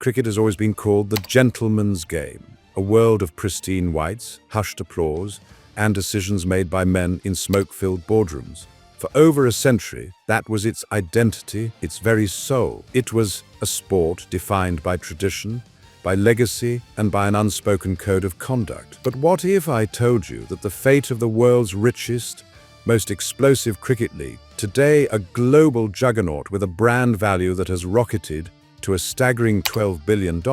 Cricket has always been called the gentleman's game, a world of pristine whites, hushed applause, and decisions made by men in smoke-filled boardrooms. For over a century, that was its identity, its very soul. It was a sport defined by tradition, by legacy, and by an unspoken code of conduct. But what if I told you that the fate of the world's richest, most explosive cricket league, today a global juggernaut with a brand value that has rocketed to a staggering $12 billion,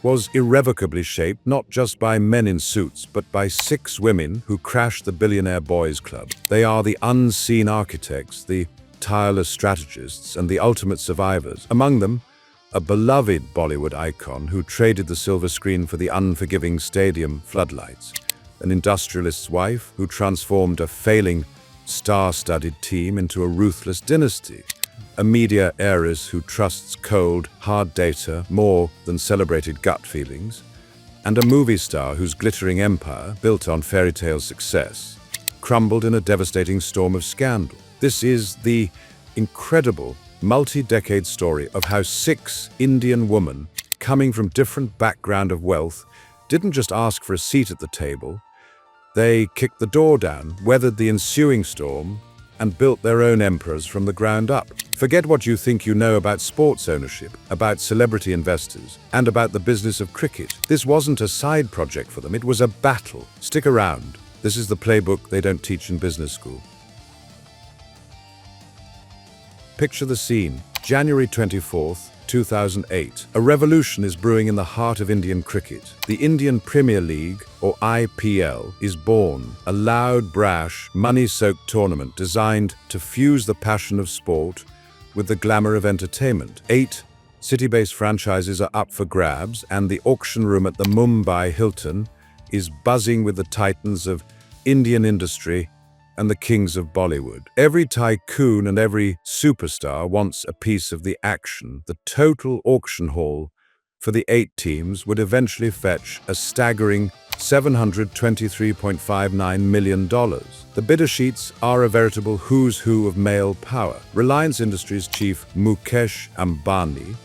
was irrevocably shaped not just by men in suits, but by 6 women who crashed the Billionaire Boys Club. They are the unseen architects, the tireless strategists, and the ultimate survivors. Among them, a beloved Bollywood icon who traded the silver screen for the unforgiving stadium floodlights, an industrialist's wife who transformed a failing, star-studded team into a ruthless dynasty, a media heiress who trusts cold, hard data more than celebrated gut feelings, and a movie star whose glittering empire, built on fairy tale success, crumbled in a devastating storm of scandal. This is the incredible, multi-decade story of how 6 Indian women, coming from different background of wealth, didn't just ask for a seat at the table. They kicked the door down, weathered the ensuing storm, and built their own empires from the ground up. Forget what you think you know about sports ownership, about celebrity investors, and about the business of cricket. This wasn't a side project for them, it was a battle. Stick around. This is the playbook they don't teach in business school. Picture the scene. January 24th, 2008. A revolution is brewing in the heart of Indian cricket. The Indian Premier League, or IPL, is born, a loud, brash, money-soaked tournament designed to fuse the passion of sport with the glamour of entertainment. 8 city-based franchises are up for grabs, and the auction room at the Mumbai Hilton is buzzing with the titans of Indian industry and the kings of Bollywood. Every tycoon and every superstar wants a piece of the action. The total auction haul for the 8 teams would eventually fetch a staggering $723.59 million. The bidder sheets are a veritable who's who of male power. Reliance Industries chief Mukesh Ambani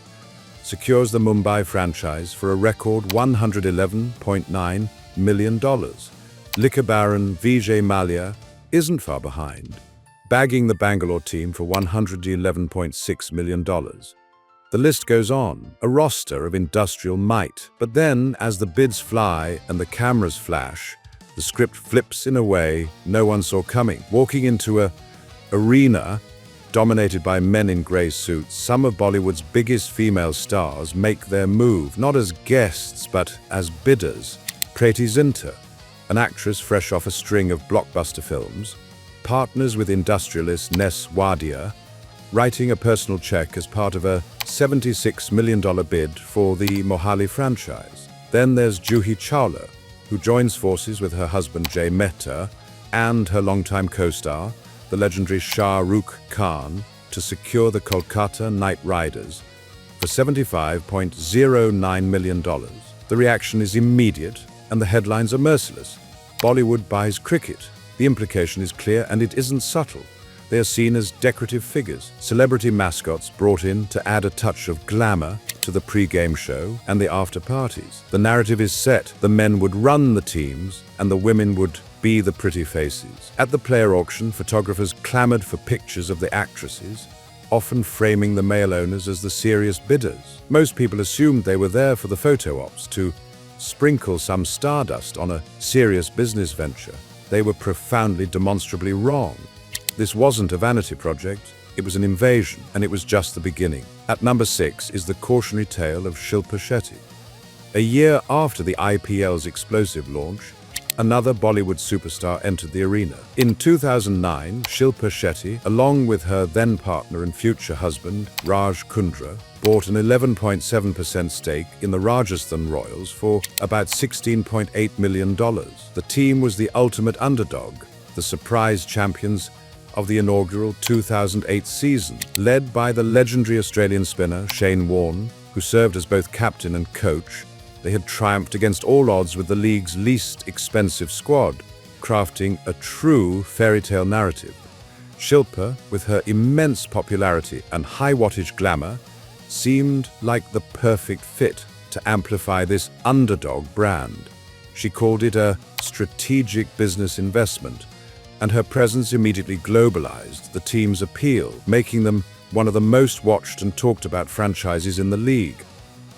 secures the Mumbai franchise for a record $111.9 million. Liquor baron Vijay Mallya isn't far behind, bagging the Bangalore team for $111.6 million. The list goes on, a roster of industrial might. But then, as the bids fly and the cameras flash, the script flips in a way no one saw coming. Walking into an arena dominated by men in grey suits, some of Bollywood's biggest female stars make their move, not as guests, but as bidders. Preeti Zinta, an actress fresh off a string of blockbuster films, partners with industrialist Ness Wadia, writing a personal check as part of a $76 million bid for the Mohali franchise. Then there's Juhi Chawla, who joins forces with her husband Jay Mehta and her longtime co-star, the legendary Shah Rukh Khan, to secure the Kolkata Knight Riders for $75.09 million. The reaction is immediate, and the headlines are merciless. Bollywood buys cricket. The implication is clear, and it isn't subtle. They are seen as decorative figures, celebrity mascots brought in to add a touch of glamour to the pre-game show and the after-parties. The narrative is set. The men would run the teams, and the women would be the pretty faces. At the player auction, photographers clamored for pictures of the actresses, often framing the male owners as the serious bidders. Most people assumed they were there for the photo ops, to sprinkle some stardust on a serious business venture. They were profoundly, demonstrably wrong. This wasn't a vanity project, it was an invasion, and it was just the beginning. At number 6 is the cautionary tale of Shilpa Shetty. A year after the IPL's explosive launch, another Bollywood superstar entered the arena. In 2009, Shilpa Shetty, along with her then-partner and future husband, Raj Kundra, bought an 11.7% stake in the Rajasthan Royals for about $16.8 million. The team was the ultimate underdog, the surprise champions of the inaugural 2008 season, led by the legendary Australian spinner Shane Warne, who served as both captain and coach. They had triumphed against all odds with the league's least expensive squad, crafting a true fairy tale narrative. Shilpa, with her immense popularity and high-wattage glamour, seemed like the perfect fit to amplify this underdog brand. She called it a strategic business investment, and her presence immediately globalized the team's appeal, making them one of the most watched and talked about franchises in the league.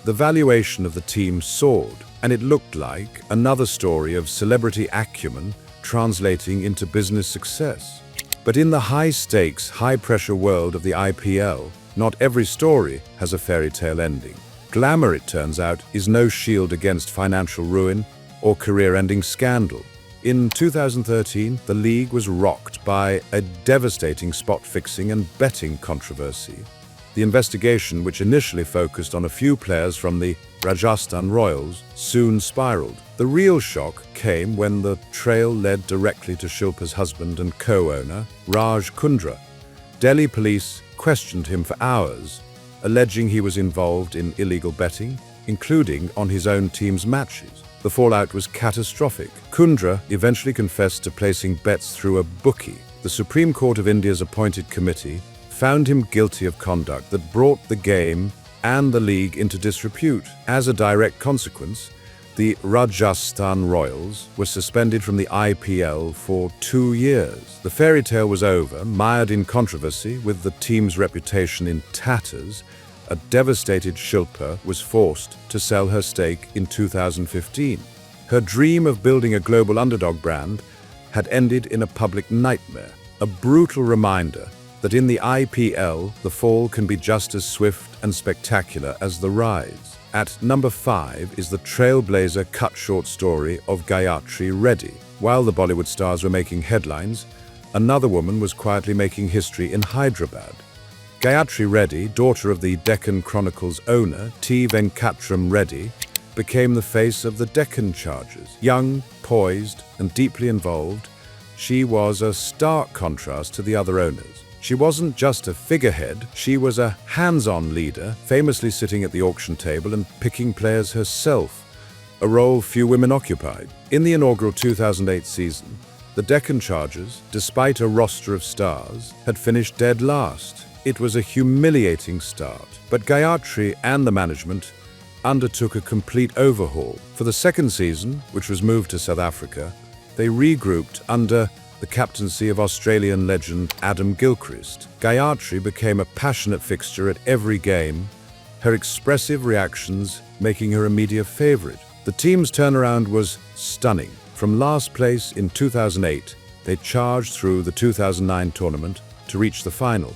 The valuation of the team soared, and it looked like another story of celebrity acumen translating into business success. But in the high-stakes, high-pressure world of the IPL, not every story has a fairy tale ending. Glamour, it turns out, is no shield against financial ruin or career-ending scandal. In 2013, the league was rocked by a devastating spot-fixing and betting controversy. The investigation, which initially focused on a few players from the Rajasthan Royals, soon spiraled. The real shock came when the trail led directly to Shilpa's husband and co-owner, Raj Kundra. Delhi police questioned him for hours, alleging he was involved in illegal betting, including on his own team's matches. The fallout was catastrophic. Kundra eventually confessed to placing bets through a bookie. The Supreme Court of India's appointed committee found him guilty of conduct that brought the game and the league into disrepute. As a direct consequence, the Rajasthan Royals were suspended from the IPL for 2 years. The fairy tale was over, mired in controversy, with the team's reputation in tatters. A devastated Shilpa was forced to sell her stake in 2015. Her dream of building a global underdog brand had ended in a public nightmare, a brutal reminder that in the IPL, the fall can be just as swift and spectacular as the rise. At number 5 is the trailblazer cut-short story of Gayatri Reddy. While the Bollywood stars were making headlines, another woman was quietly making history in Hyderabad. Gayatri Reddy, daughter of the Deccan Chronicle's owner, T. Venkatram Reddy, became the face of the Deccan Chargers. Young, poised, and deeply involved, she was a stark contrast to the other owners. She wasn't just a figurehead, she was a hands-on leader, famously sitting at the auction table and picking players herself, a role few women occupied. In the inaugural 2008 season, the Deccan Chargers, despite a roster of stars, had finished dead last. It was a humiliating start, but Gayatri and the management undertook a complete overhaul. For the second season, which was moved to South Africa, they regrouped under the captaincy of Australian legend Adam Gilchrist. Gayatri became a passionate fixture at every game, her expressive reactions making her a media favorite. The team's turnaround was stunning. From last place in 2008, they charged through the 2009 tournament to reach the final.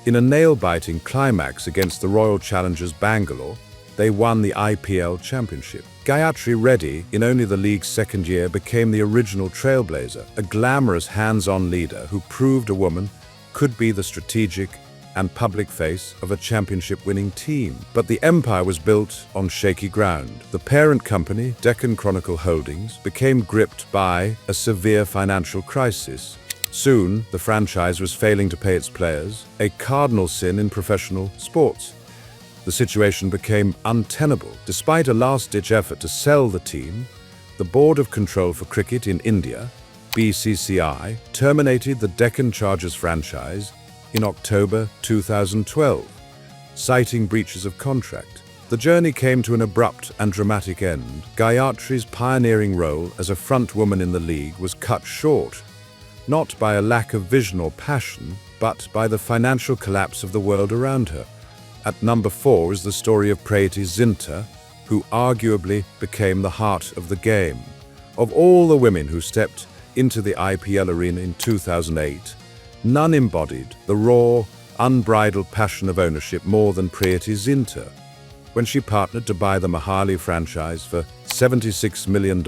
In a nail-biting climax against the Royal Challengers Bengaluru, they won the IPL championship. Gayatri Reddy, in only the league's second year, became the original trailblazer, a glamorous hands-on leader who proved a woman could be the strategic and public face of a championship-winning team. But the empire was built on shaky ground. The parent company, Deccan Chronicle Holdings, became gripped by a severe financial crisis. Soon, the franchise was failing to pay its players, a cardinal sin in professional sports. The situation became untenable. Despite a last-ditch effort to sell the team, the Board of Control for Cricket in India, BCCI, terminated the Deccan Chargers franchise in October 2012, citing breaches of contract. The journey came to an abrupt and dramatic end. Gayatri's pioneering role as a front woman in the league was cut short, not by a lack of vision or passion, but by the financial collapse of the world around her. At number 4 is the story of Preeti Zinta, who arguably became the heart of the game. Of all the women who stepped into the IPL arena in 2008, none embodied the raw, unbridled passion of ownership more than Preeti Zinta. When she partnered to buy the Mohali franchise for $76 million,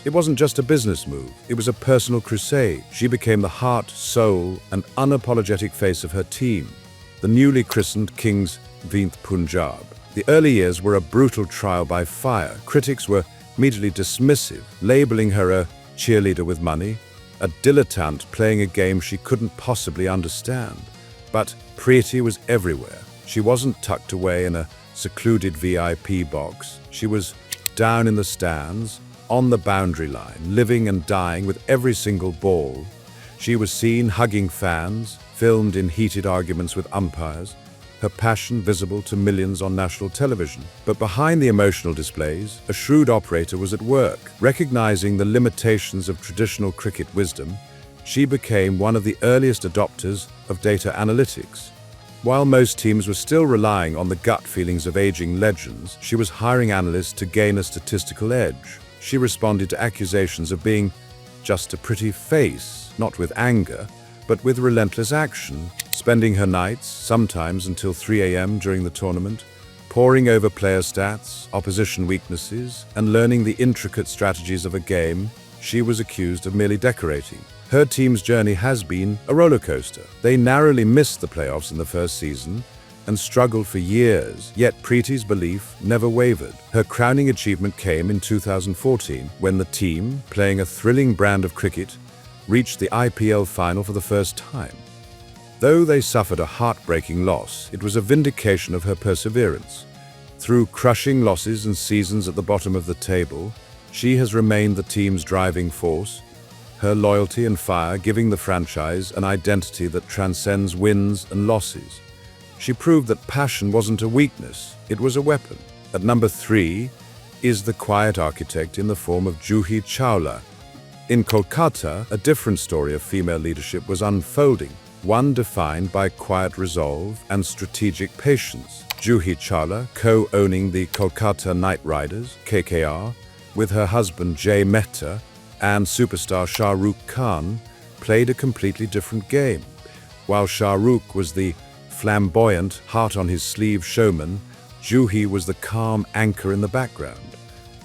it wasn't just a business move, it was a personal crusade. She became the heart, soul, and unapologetic face of her team, the newly christened Kings v Punjab. The early years were a brutal trial by fire. Critics were immediately dismissive, labeling her a cheerleader with money, a dilettante playing a game she couldn't possibly understand. But Preeti was everywhere. She wasn't tucked away in a secluded VIP box. She was down in the stands, on the boundary line, living and dying with every single ball. She was seen hugging fans, filmed in heated arguments with umpires, her passion visible to millions on national television. But behind the emotional displays, a shrewd operator was at work. Recognizing the limitations of traditional cricket wisdom, she became one of the earliest adopters of data analytics. While most teams were still relying on the gut feelings of aging legends, she was hiring analysts to gain a statistical edge. She responded to accusations of being just a pretty face, not with anger, but with relentless action, spending her nights, sometimes until 3 a.m. during the tournament, poring over player stats, opposition weaknesses, and learning the intricate strategies of a game she was accused of merely decorating. Her team's journey has been a roller coaster. They narrowly missed the playoffs in the first season and struggled for years, yet Preeti's belief never wavered. Her crowning achievement came in 2014 when the team, playing a thrilling brand of cricket, reached the IPL final for the first time. Though they suffered a heartbreaking loss, it was a vindication of her perseverance. Through crushing losses and seasons at the bottom of the table, she has remained the team's driving force, her loyalty and fire giving the franchise an identity that transcends wins and losses. She proved that passion wasn't a weakness, it was a weapon. At number 3 is the quiet architect in the form of Juhi Chawla. In Kolkata, a different story of female leadership was unfolding, one defined by quiet resolve and strategic patience. Juhi Chawla, co-owning the Kolkata Knight Riders, KKR, with her husband Jay Mehta and superstar Shah Rukh Khan, played a completely different game. While Shah Rukh was the flamboyant, heart-on-his-sleeve showman, Juhi was the calm anchor in the background.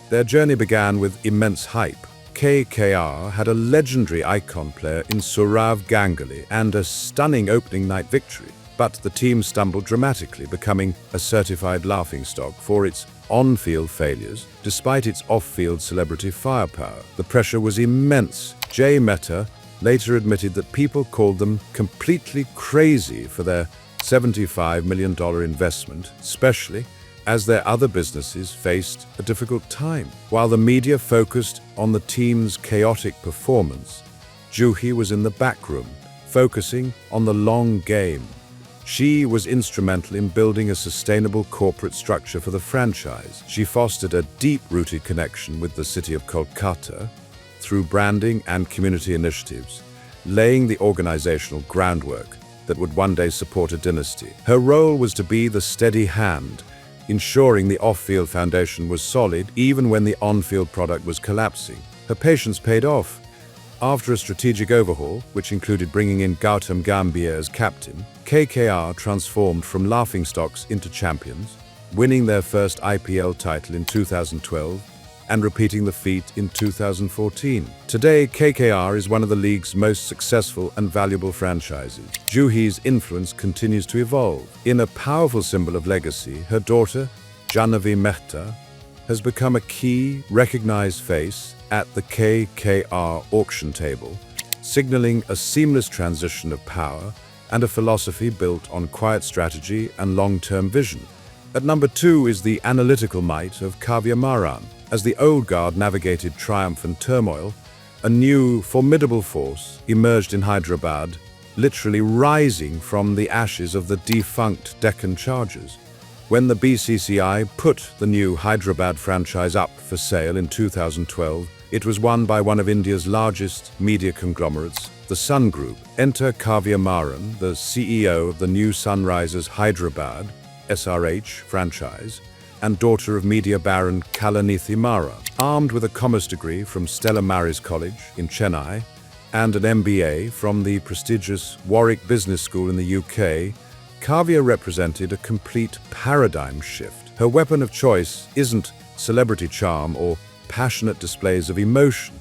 Their journey began with immense hype. KKR had a legendary icon player in Sourav Ganguly and a stunning opening night victory. But the team stumbled dramatically, becoming a certified laughingstock for its on-field failures, despite its off-field celebrity firepower. The pressure was immense. Jay Mehta later admitted that people called them completely crazy for their $75 million investment, especially as their other businesses faced a difficult time. While the media focused on the team's chaotic performance, Juhi was in the back room, focusing on the long game. She was instrumental in building a sustainable corporate structure for the franchise. She fostered a deep-rooted connection with the city of Kolkata through branding and community initiatives, laying the organizational groundwork that would one day support a dynasty. Her role was to be the steady hand, ensuring the off-field foundation was solid even when the on-field product was collapsing. Her patience paid off. After a strategic overhaul, which included bringing in Gautam Gambhir as captain, KKR transformed from laughingstocks into champions, winning their first IPL title in 2012 and repeating the feat in 2014. Today, KKR is one of the league's most successful and valuable franchises. Juhi's influence continues to evolve. In a powerful symbol of legacy, her daughter, Janhavi Mehta, has become a key, recognized face at the KKR auction table, signaling a seamless transition of power and a philosophy built on quiet strategy and long-term vision. At number 2 is the analytical might of Kavya Maran. As the old guard navigated triumph and turmoil, a new, formidable force emerged in Hyderabad, literally rising from the ashes of the defunct Deccan Chargers. When the BCCI put the new Hyderabad franchise up for sale in 2012, it was won by one of India's largest media conglomerates, the Sun Group. Enter Kavya Maran, the CEO of the new Sunrisers Hyderabad SRH franchise, and daughter of media baron Kalanithi Maran. Armed with a commerce degree from Stella Maris College in Chennai and an MBA from the prestigious Warwick Business School in the UK, Kavya represented a complete paradigm shift. Her weapon of choice isn't celebrity charm or passionate displays of emotion.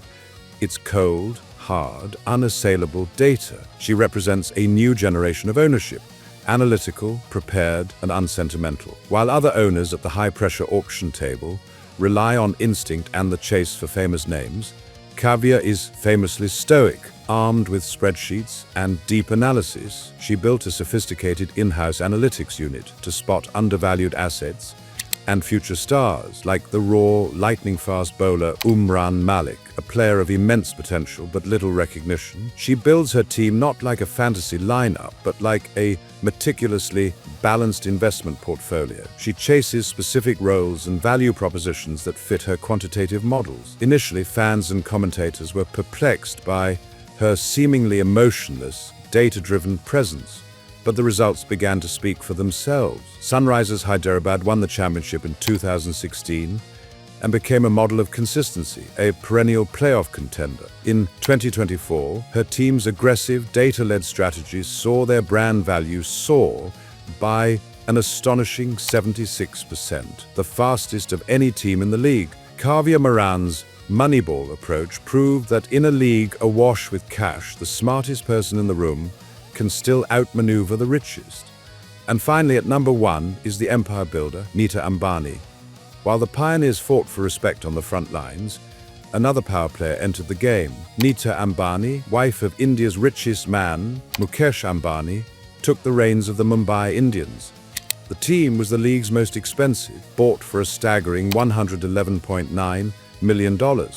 It's cold, hard, unassailable data. She represents a new generation of ownership, analytical, prepared, and unsentimental. While other owners at the high-pressure auction table rely on instinct and the chase for famous names, Kavya is famously stoic. Armed with spreadsheets and deep analysis, she built a sophisticated in-house analytics unit to spot undervalued assets and future stars like the raw, lightning-fast bowler Umran Malik, a player of immense potential but little recognition. She builds her team not like a fantasy lineup, but like a meticulously balanced investment portfolio. She chases specific roles and value propositions that fit her quantitative models. Initially, fans and commentators were perplexed by her seemingly emotionless, data-driven presence, but the results began to speak for themselves. Sunrisers Hyderabad won the championship in 2016 and became a model of consistency, a perennial playoff contender. In 2024, her team's aggressive, data-led strategies saw their brand value soar by an astonishing 76%, the fastest of any team in the league. Kavya Moran's Moneyball approach proved that in a league awash with cash, the smartest person in the room can still outmaneuver the richest. And finally, at number 1 is the empire builder, Nita Ambani. While the pioneers fought for respect on the front lines, another power player entered the game. Nita Ambani, wife of India's richest man, Mukesh Ambani, took the reins of the Mumbai Indians. The team was the league's most expensive, bought for a staggering $111.9 million,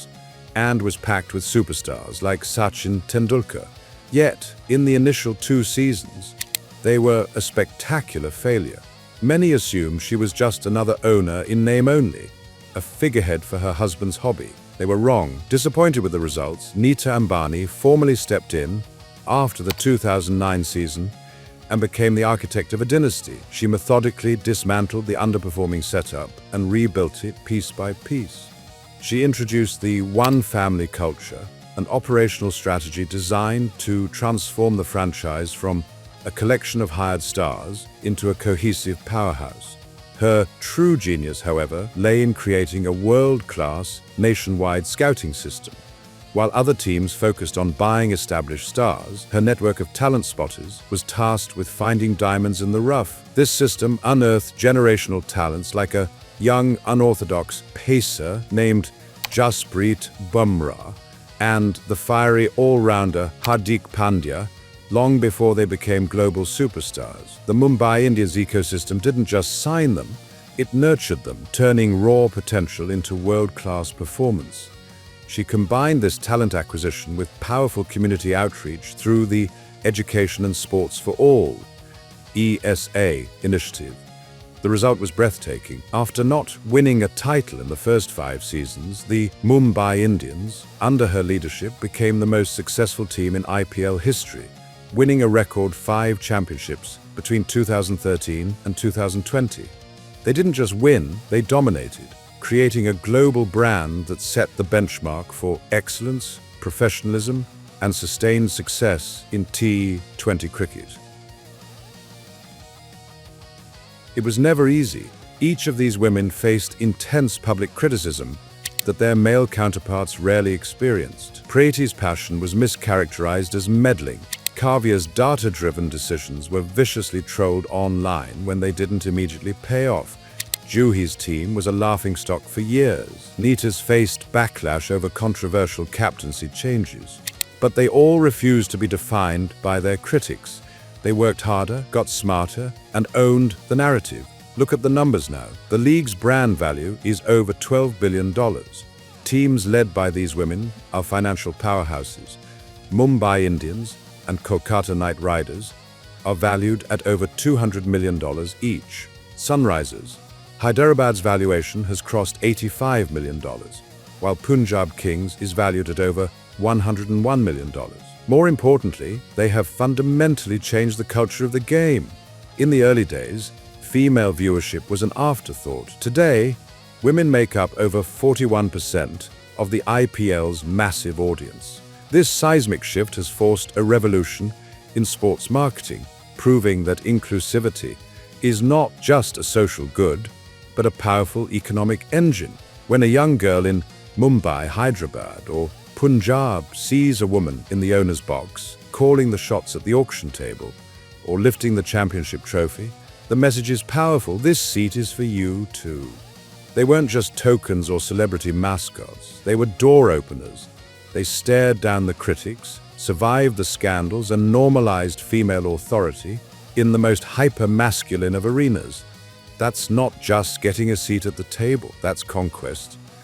and was packed with superstars like Sachin Tendulkar. Yet, in the initial 2 seasons, they were a spectacular failure. Many assumed she was just another owner in name only, a figurehead for her husband's hobby. They were wrong. Disappointed with the results, Nita Ambani formally stepped in after the 2009 season and became the architect of a dynasty. She methodically dismantled the underperforming setup and rebuilt it piece by piece. She introduced the one family culture, an operational strategy designed to transform the franchise from a collection of hired stars into a cohesive powerhouse. Her true genius, however, lay in creating a world-class, nationwide scouting system. While other teams focused on buying established stars, her network of talent spotters was tasked with finding diamonds in the rough. This system unearthed generational talents like a young, unorthodox pacer named Jasprit Bumrah and the fiery all-rounder Hardik Pandya long before they became global superstars. The Mumbai Indians ecosystem didn't just sign them, it nurtured them, turning raw potential into world-class performance. She combined this talent acquisition with powerful community outreach through the Education and Sports for All (ESA) initiative. The result was breathtaking. After not winning a title in the first 5 seasons, the Mumbai Indians, under her leadership, became the most successful team in IPL history, winning a record 5 championships between 2013 and 2020. They didn't just win, they dominated, creating a global brand that set the benchmark for excellence, professionalism, and sustained success in T20 cricket. It was never easy. Each of these women faced intense public criticism that their male counterparts rarely experienced. Preeti's passion was mischaracterized as meddling. Kavya's data-driven decisions were viciously trolled online when they didn't immediately pay off. Juhi's team was a laughingstock for years. Nita's faced backlash over controversial captaincy changes. But they all refused to be defined by their critics. They worked harder, got smarter, and owned the narrative. Look at the numbers now. The league's brand value is over $12 billion. Teams led by these women are financial powerhouses. Mumbai Indians and Kolkata Knight Riders are valued at over $200 million each. Sunrisers Hyderabad's valuation has crossed $85 million, while Punjab Kings is valued at over $101 million. More importantly, they have fundamentally changed the culture of the game. In the early days, female viewership was an afterthought. Today, women make up over 41% of the IPL's massive audience. This seismic shift has forced a revolution in sports marketing, proving that inclusivity is not just a social good, but a powerful economic engine. When a young girl in Mumbai, Hyderabad, or Punjab sees a woman in the owner's box, calling the shots at the auction table, or lifting the championship trophy, the message is powerful. This seat is for you too. They weren't just tokens or celebrity mascots. They were door openers. They stared down the critics, survived the scandals, and normalized female authority in the most hyper-masculine of arenas. That's not just getting a seat at the table, that's conquest.